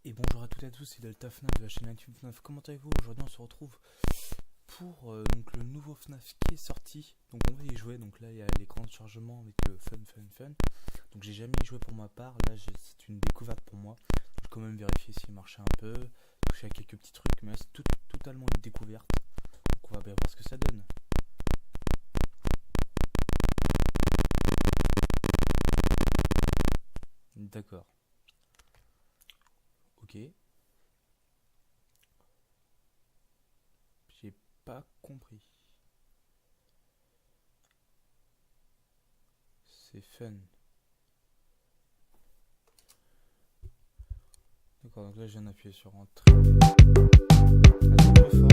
Et bonjour à toutes et à tous, c'est Delta FNAF de la chaîne YouTube FNAF. Comment allez-vous? Aujourd'hui on se retrouve pour donc le nouveau FNAF qui est sorti. Donc on va y jouer, donc là il y a l'écran de chargement avec Fun. Donc j'ai jamais y joué pour ma part, là c'est une découverte pour moi. Je vais quand même vérifier s'il marchait un peu, toucher à quelques petits trucs, mais là c'est totalement une découverte. Donc on va bien voir ce que ça donne. D'accord. Ok. J'ai pas compris. C'est fun. D'accord, donc là je viens d'appuyer sur entrée. Attends, trop fort.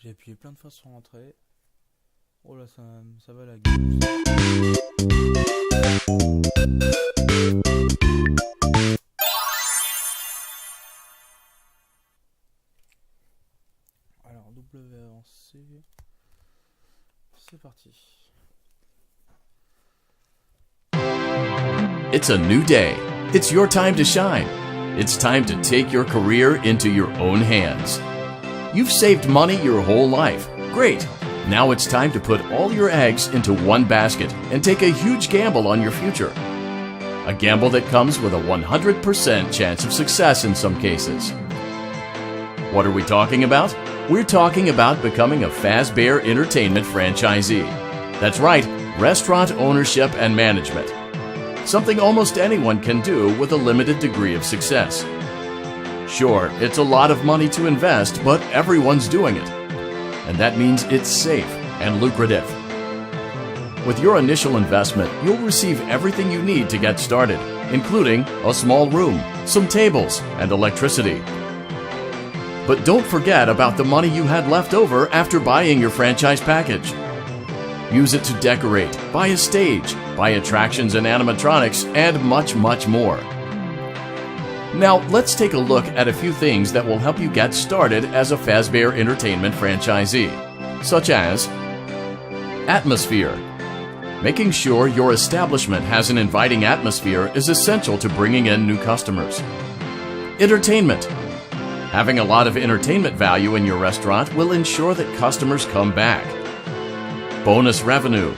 J'ai appuyé plein de fois sur entrée. Oh là, ça va la gueule. Alors, W avancé. C'est parti. It's a new day. It's your time to shine. It's time to take your career into your own hands. You've saved money your whole life. Great. Now it's time to put all your eggs into one basket and take a huge gamble on your future. A gamble that comes with a 100% chance of success in some cases. What are we talking about? We're talking about becoming a Fazbear Entertainment franchisee. That's right, restaurant ownership and management. Something almost anyone can do with a limited degree of success. Sure, it's a lot of money to invest, but everyone's doing it. And that means it's safe and lucrative. With your initial investment, you'll receive everything you need to get started, including a small room, some tables, and electricity. But don't forget about the money you had left over after buying your franchise package. Use it to decorate, buy a stage, buy attractions and animatronics, and much more. Now, let's take a look at a few things that will help you get started as a Fazbear Entertainment franchisee, such as atmosphere. Making sure your establishment has an inviting atmosphere is essential to bringing in new customers. Entertainment. Having a lot of entertainment value in your restaurant will ensure that customers come back. Bonus revenue.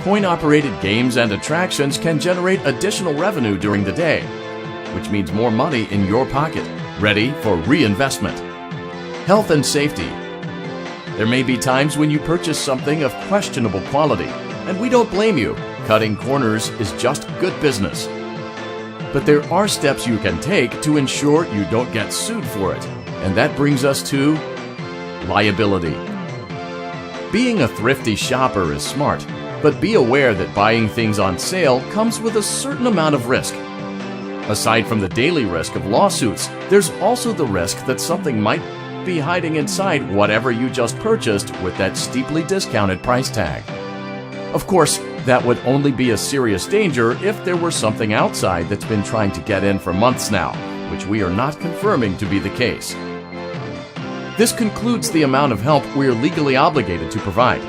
Coin-operated games and attractions can generate additional revenue during the day, which means more money in your pocket, ready for reinvestment. Health and safety. There may be times when you purchase something of questionable quality, and we don't blame you. Cutting corners is just good business. But there are steps you can take to ensure you don't get sued for it, and that brings us to liability. Being a thrifty shopper is smart, but be aware that buying things on sale comes with a certain amount of risk. Aside from the daily risk of lawsuits, there's also the risk that something might be hiding inside whatever you just purchased with that steeply discounted price tag. Of course, that would only be a serious danger if there were something outside that's been trying to get in for months now, which we are not confirming to be the case. This concludes the amount of help we are legally obligated to provide.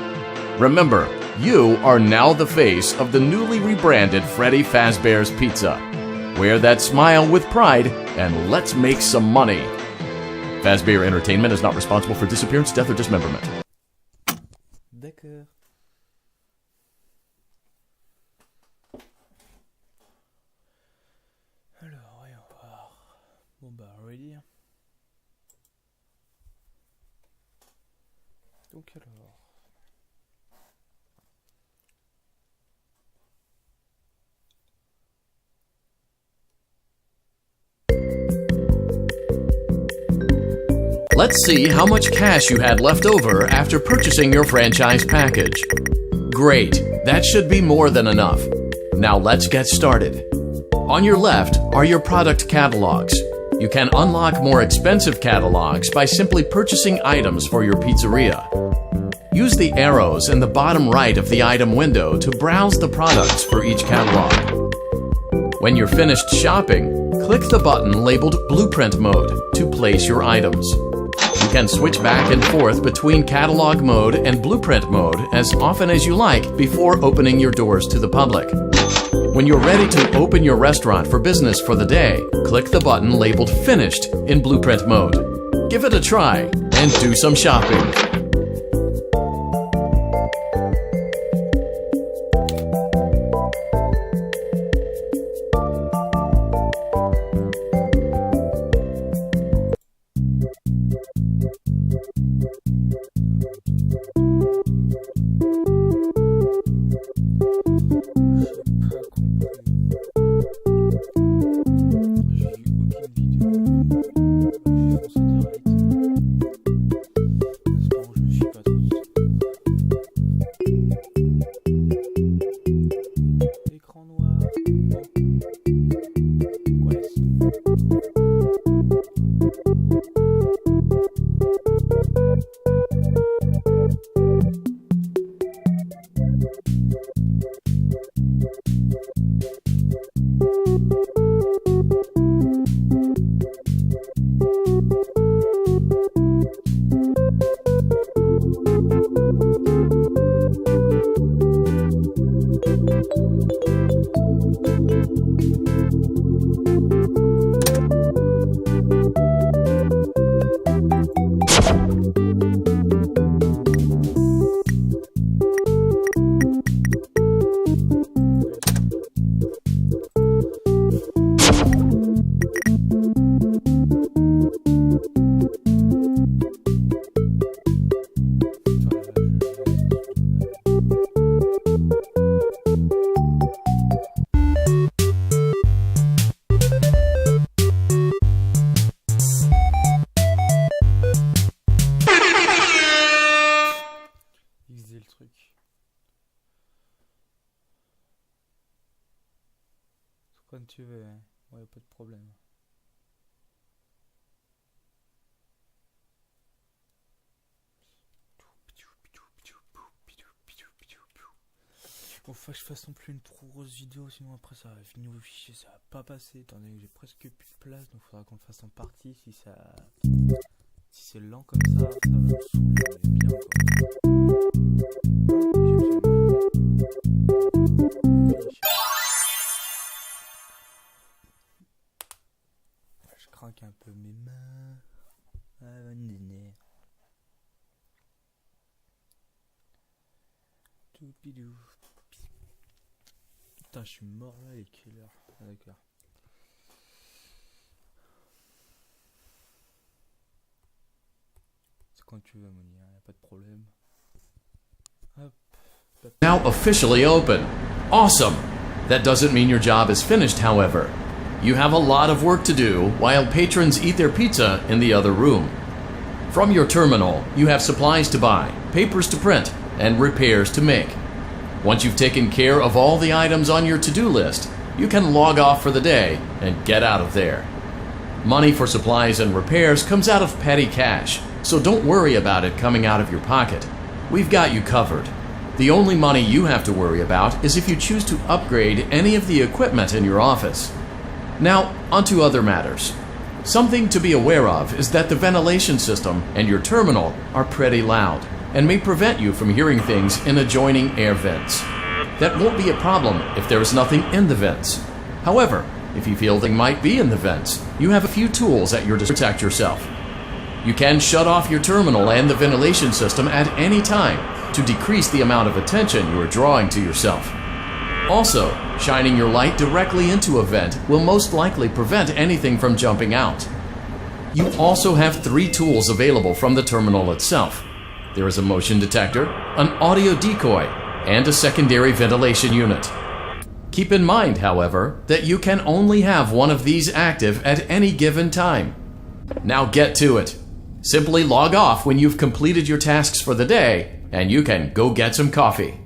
Remember, you are now the face of the newly rebranded Freddy Fazbear's Pizza. Wear that smile with pride, and let's make some money. Fazbear Entertainment is not responsible for disappearance, death, or dismemberment. D'accord. Alors, voyons voir. Bon bah, ready. Donc alors... Let's see how much cash you had left over after purchasing your franchise package. Great, that should be more than enough. Now let's get started. On your left are your product catalogs. You can unlock more expensive catalogs by simply purchasing items for your pizzeria. Use the arrows in the bottom right of the item window to browse the products for each catalog. When you're finished shopping, click the button labeled Blueprint Mode to place your items. You can switch back and forth between Catalog Mode and Blueprint Mode as often as you like before opening your doors to the public. When you're ready to open your restaurant for business for the day, click the button labeled Finished in Blueprint Mode. Give it a try and do some shopping. Quand tu veux, hein. Ouais, pas de problème. Bon, faut que je fasse non plus une trop grosse vidéo, sinon après ça va finir au fichier, ça va pas passer, étant donné que j'ai presque plus de place, donc faudra qu'on le fasse en partie. Si c'est lent comme ça va me saouler, mais bien quoi. Je craque un peu mes mains. Ah, bonne néné. Tout bidou. Putain, je suis mort là, il est quelle heure? Ah, d'accord. C'est quand tu veux, Moni, hein, y a pas de problème. Hop. Now officially open. Awesome! That doesn't mean your job is finished, however. You have a lot of work to do while patrons eat their pizza in the other room. From your terminal, you have supplies to buy, papers to print, and repairs to make. Once you've taken care of all the items on your to-do list, you can log off for the day and get out of there. Money for supplies and repairs comes out of petty cash, so don't worry about it coming out of your pocket. We've got you covered. The only money you have to worry about is if you choose to upgrade any of the equipment in your office. Now, onto other matters. Something to be aware of is that the ventilation system and your terminal are pretty loud and may prevent you from hearing things in adjoining air vents. That won't be a problem if there is nothing in the vents. However, if you feel they might be in the vents, you have a few tools at your disposal to protect yourself. You can shut off your terminal and the ventilation system at any time to decrease the amount of attention you are drawing to yourself. Also, shining your light directly into a vent will most likely prevent anything from jumping out. You also have 3 tools available from the terminal itself. There is a motion detector, an audio decoy, and a secondary ventilation unit. Keep in mind, however, that you can only have one of these active at any given time. Now get to it. Simply log off when you've completed your tasks for the day, and you can go get some coffee.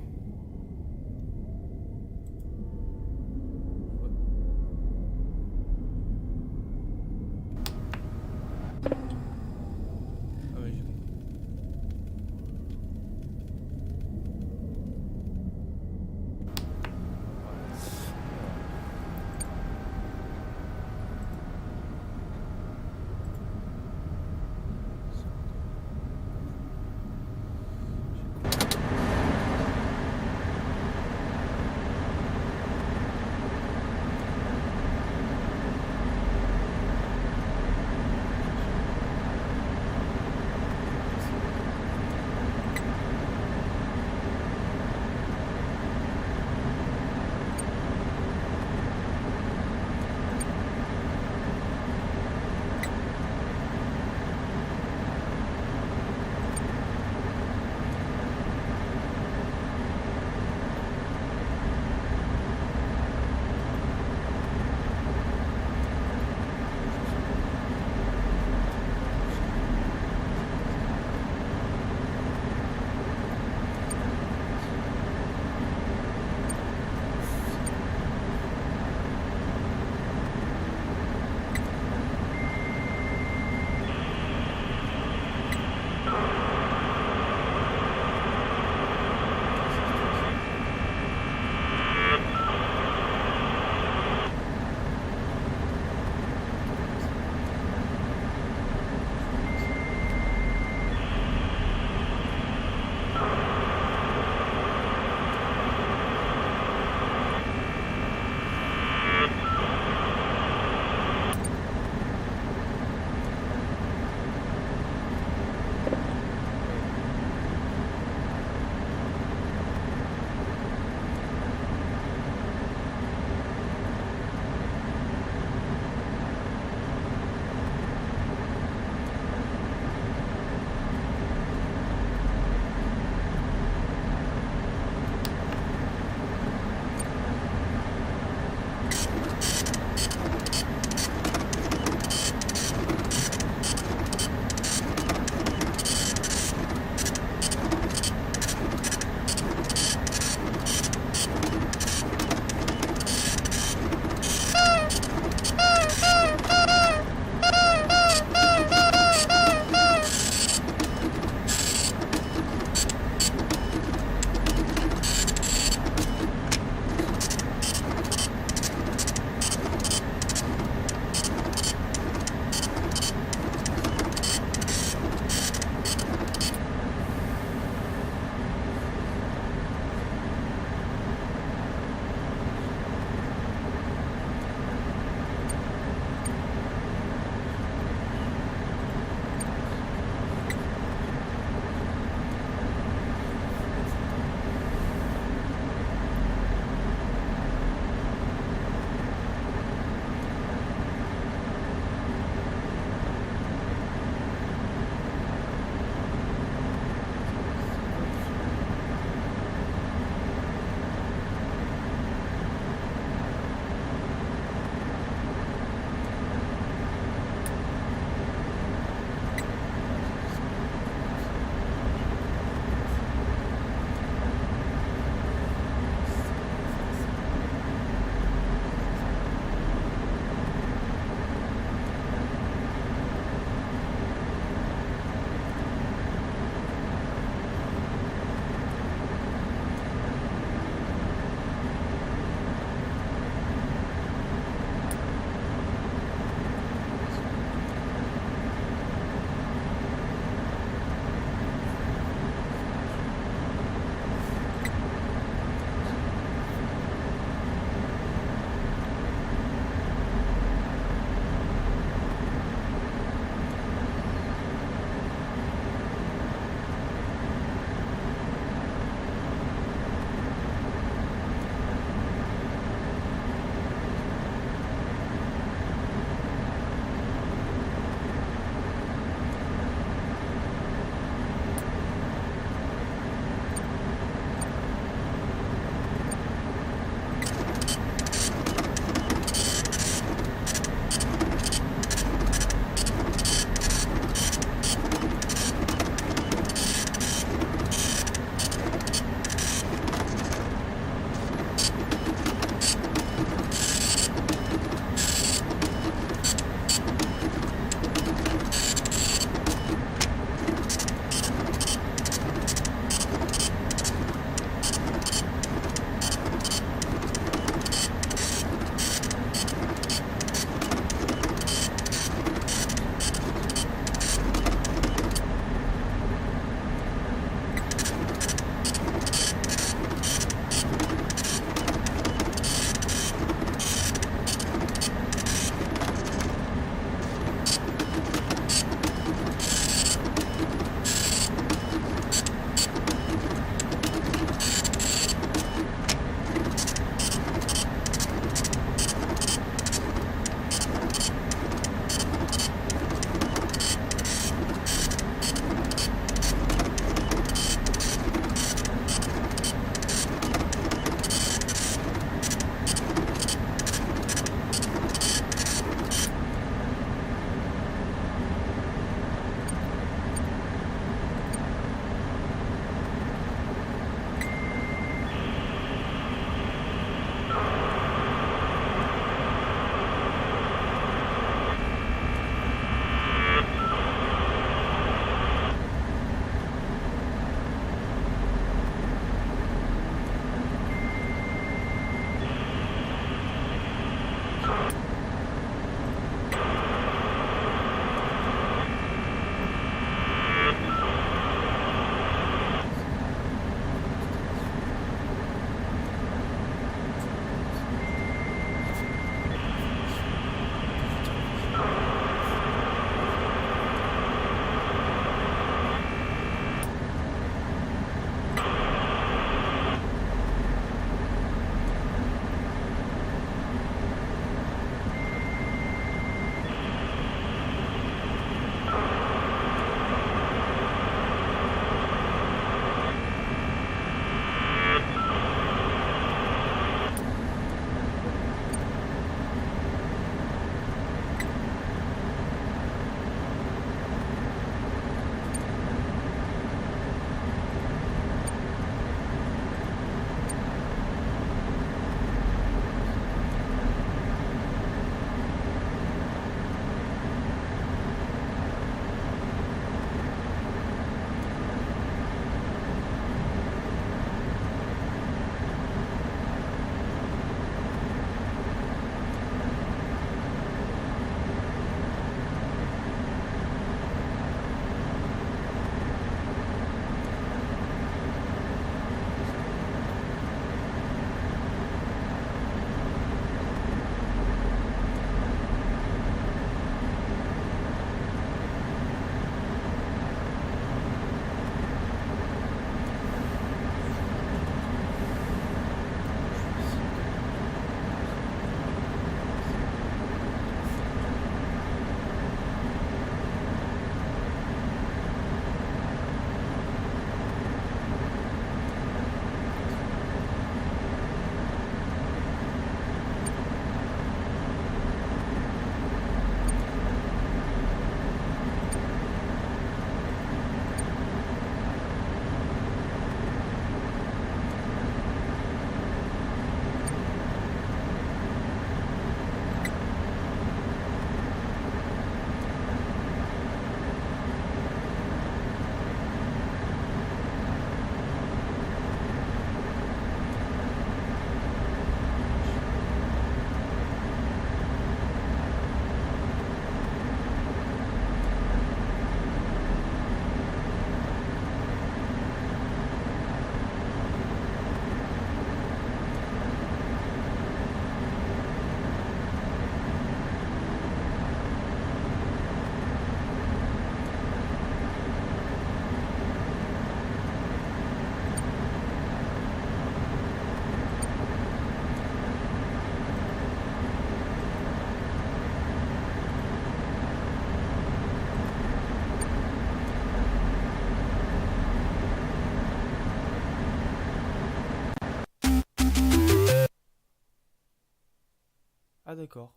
Ah d'accord.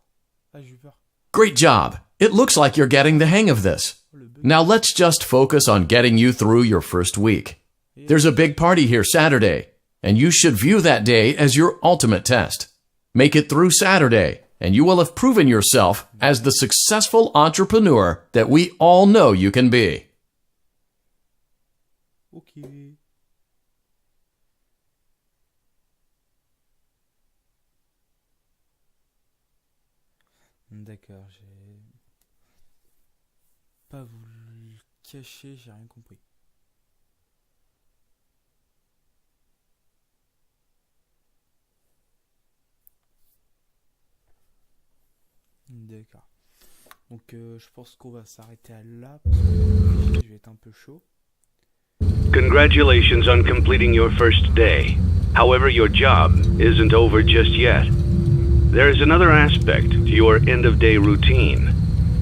Ah j'ai eu peur. Great job. It looks like you're getting the hang of this. Now let's just focus on getting you through your first week. There's a big party here Saturday, and you should view that day as your ultimate test. Make it through Saturday, and you will have proven yourself as the successful entrepreneur that we all know you can be. Ok. D'accord, j'ai pas voulu le cacher, j'ai rien compris. D'accord. Donc je pense qu'on va s'arrêter à là parce que je vais être un peu chaud. Congratulations on completing your first day. However, your job isn't over just yet. There is another aspect to your end-of-day routine,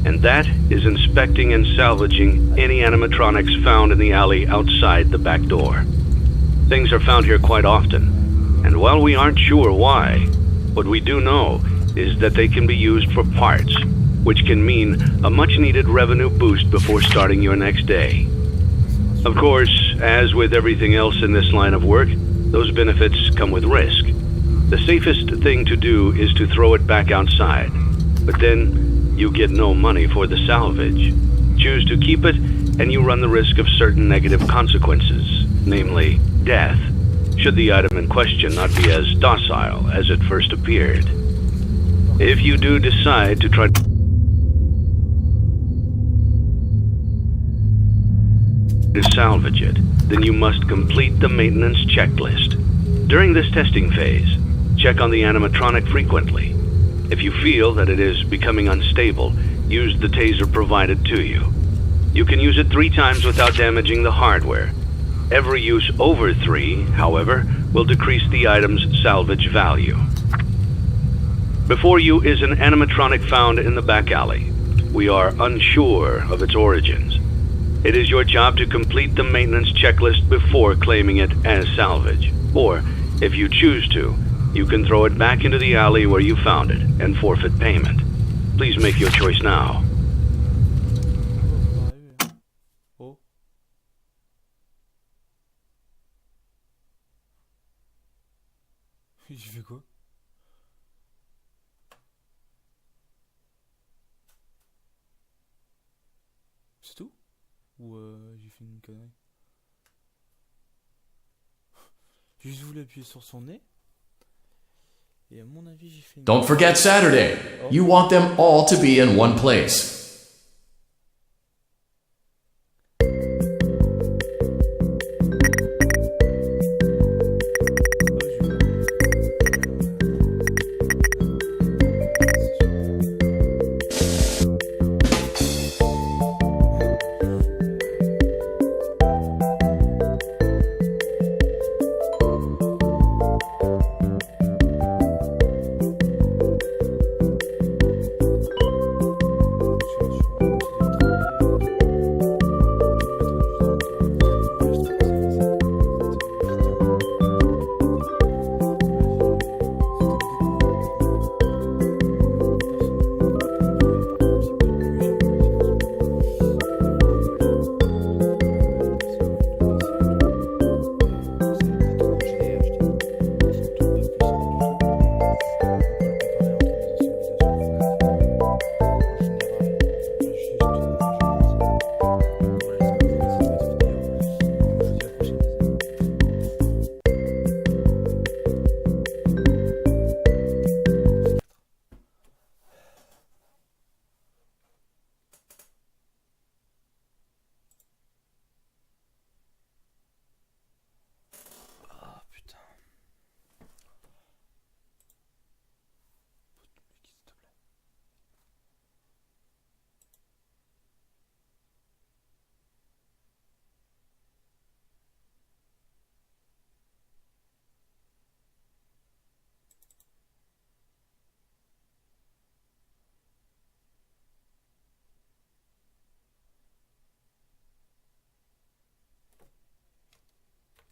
and that is inspecting and salvaging any animatronics found in the alley outside the back door. Things are found here quite often, and while we aren't sure why, what we do know is that they can be used for parts, which can mean a much-needed revenue boost before starting your next day. Of course, as with everything else in this line of work, those benefits come with risk. The safest thing to do is to throw it back outside, but then you get no money for the salvage. Choose to keep it, and you run the risk of certain negative consequences, namely death, should the item in question not be as docile as it first appeared. If you do decide to try to salvage it, then you must complete the maintenance checklist. During this testing phase, check on the animatronic frequently. If you feel that it is becoming unstable, use the taser provided to you. You can use it 3 times without damaging the hardware. Every use over 3, however, will decrease the item's salvage value. Before you is an animatronic found in the back alley. We are unsure of its origins. It is your job to complete the maintenance checklist before claiming it as salvage. Or, if you choose to, you can throw it back into the alley where you found it and forfeit payment. Please make your choice now. Oh. J'ai fait quoi? C'est tout? Ou j'ai fait une connerie? J'ai juste voulu appuyer sur son nez. Et à mon avis, j'ai fait une... Don't forget Saturday. You want them all to be in one place.